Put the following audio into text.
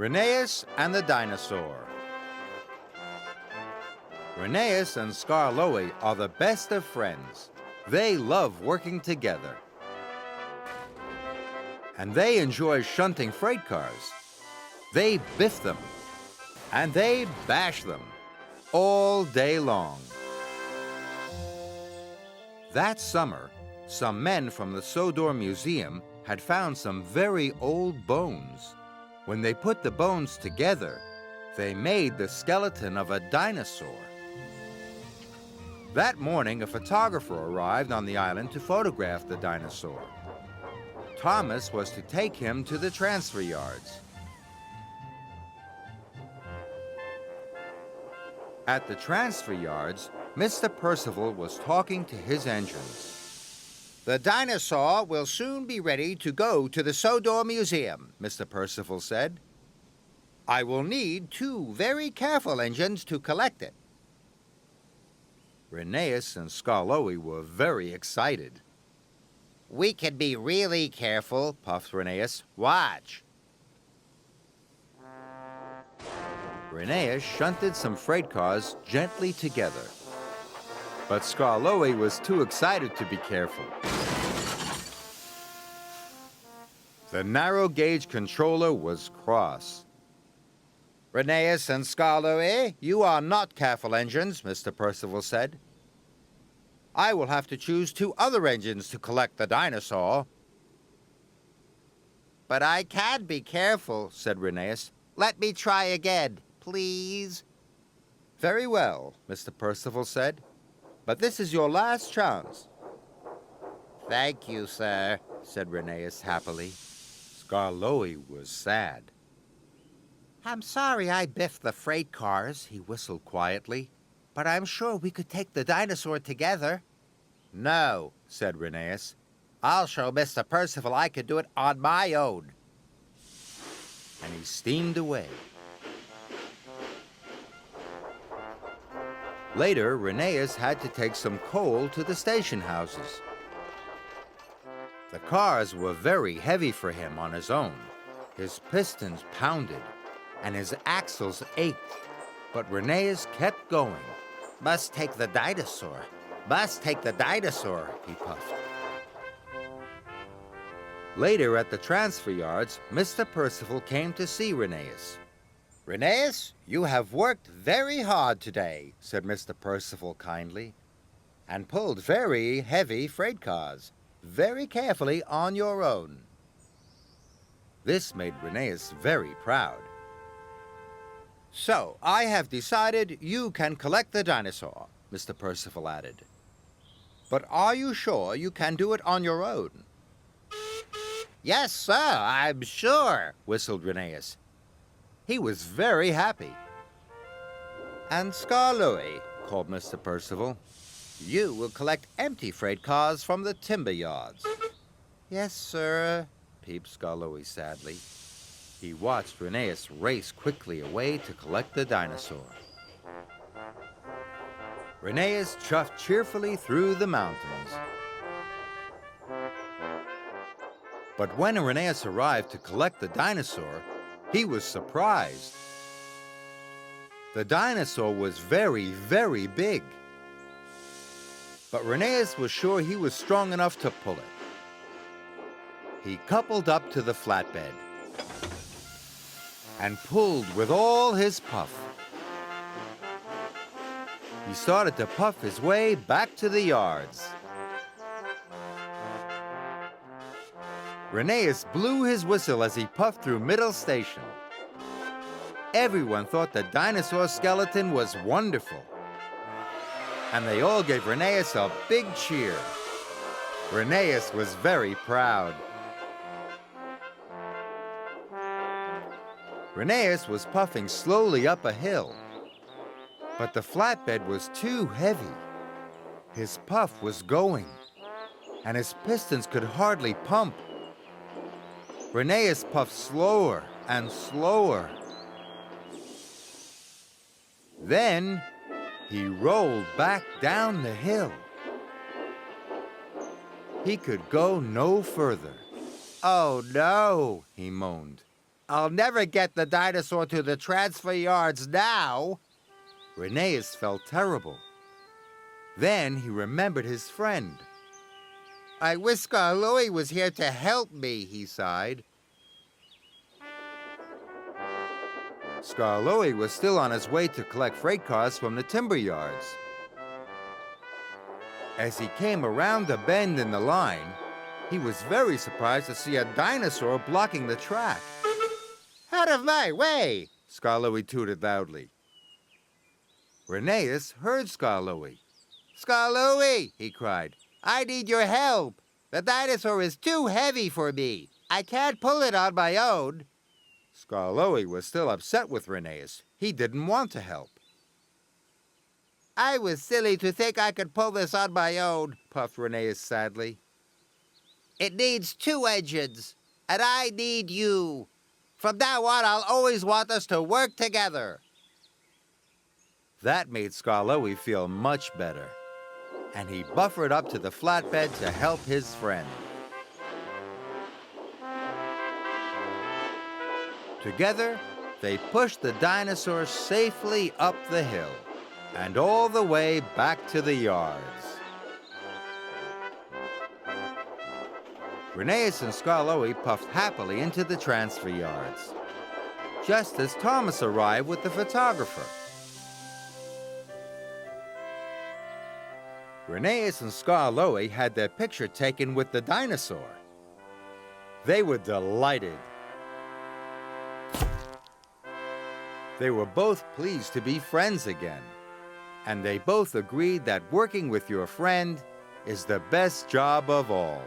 Rheneas and the Dinosaur. Rheneas and Skarloey are the best of friends. They love working together. And they enjoy shunting freight cars. They biff them. And they bash them all day long. That summer, some men from the Sodor Museum had found some very old bones. When they put the bones together, they made the skeleton of a dinosaur. That morning, a photographer arrived on the island to photograph the dinosaur. Thomas was to take him to the transfer yards. At the transfer yards, Mr. Percival was talking to his engines. The dinosaur will soon be ready to go to the Sodor Museum, Mr. Percival said. I will need 2 very careful engines to collect it. Rheneas and Skarloey were very excited. We can be really careful, puffed Rheneas. Watch. Rheneas shunted some freight cars gently together. But Skarloey was too excited to be careful. The narrow gauge controller was cross. Rheneas and Skarloey, you are not careful engines, Mr. Percival said. I will have to choose 2 other engines to collect the dinosaur. But I can be careful, said Rheneas. Let me try again, please. Very well, Mr. Percival said. But this is your last chance. Thank you, sir, said Rheneas happily. Skarloey was sad. I'm sorry I biffed the freight cars, he whistled quietly. But I'm sure we could take the dinosaur together. No, said Rheneas. I'll show Mr. Percival I could do it on my own. And he steamed away. Later, Rheneas had to take some coal to the station houses. The cars were very heavy for him on his own. His pistons pounded, and his axles ached. But Rheneas kept going. Must take the dinosaur. Must take the dinosaur, he puffed. Later at the transfer yards, Mr. Percival came to see Rheneas. Rheneas, you have worked very hard today, said Mr. Percival kindly, and pulled very heavy freight cars, very carefully on your own. This made Rheneas very proud. So, I have decided you can collect the dinosaur, Mr. Percival added. But are you sure you can do it on your own? Yes, sir, I'm sure, whistled Rheneas. He was very happy. And Skarloey, called Mr. Percival, you will collect empty freight cars from the timber yards. Yes, sir, peeped Skarloey sadly. He watched Rheneas race quickly away to collect the dinosaur. Rheneas chuffed cheerfully through the mountains. But when Rheneas arrived to collect the dinosaur, he was surprised. The dinosaur was very, very big. But Rheneas was sure he was strong enough to pull it. He coupled up to the flatbed and pulled with all his puff. He started to puff his way back to the yards. Rheneas blew his whistle as he puffed through Middle Station. Everyone thought the dinosaur skeleton was wonderful. And they all gave Rheneas a big cheer. Rheneas was very proud. Rheneas was puffing slowly up a hill. But the flatbed was too heavy. His puff was going, and his pistons could hardly pump. Rheneas puffed slower and slower. Then he rolled back down the hill. He could go no further. Oh, no, he moaned. I'll never get the dinosaur to the transfer yards now. Rheneas felt terrible. Then he remembered his friend. I wish Skarloey was here to help me, he sighed. Skarloey was still on his way to collect freight cars from the timber yards. As he came around the bend in the line, he was very surprised to see a dinosaur blocking the track. Out of my way! Skarloey tooted loudly. Rheneas heard Skarloey. Skarloey, he cried, I need your help. The dinosaur is too heavy for me. I can't pull it on my own. Skarloey was still upset with Rheneas. He didn't want to help. I was silly to think I could pull this on my own, puffed Rheneas sadly. It needs 2 engines, and I need you. From now on, I'll always want us to work together. That made Skarloey feel much better, and he buffered up to the flatbed to help his friend. Together, they pushed the dinosaur safely up the hill and all the way back to the yards. Rheneas and Skarloey puffed happily into the transfer yards, just as Thomas arrived with the photographer. Rheneas and Skarloey had their picture taken with the dinosaur. They were delighted. They were both pleased to be friends again, and they both agreed that working with your friend is the best job of all.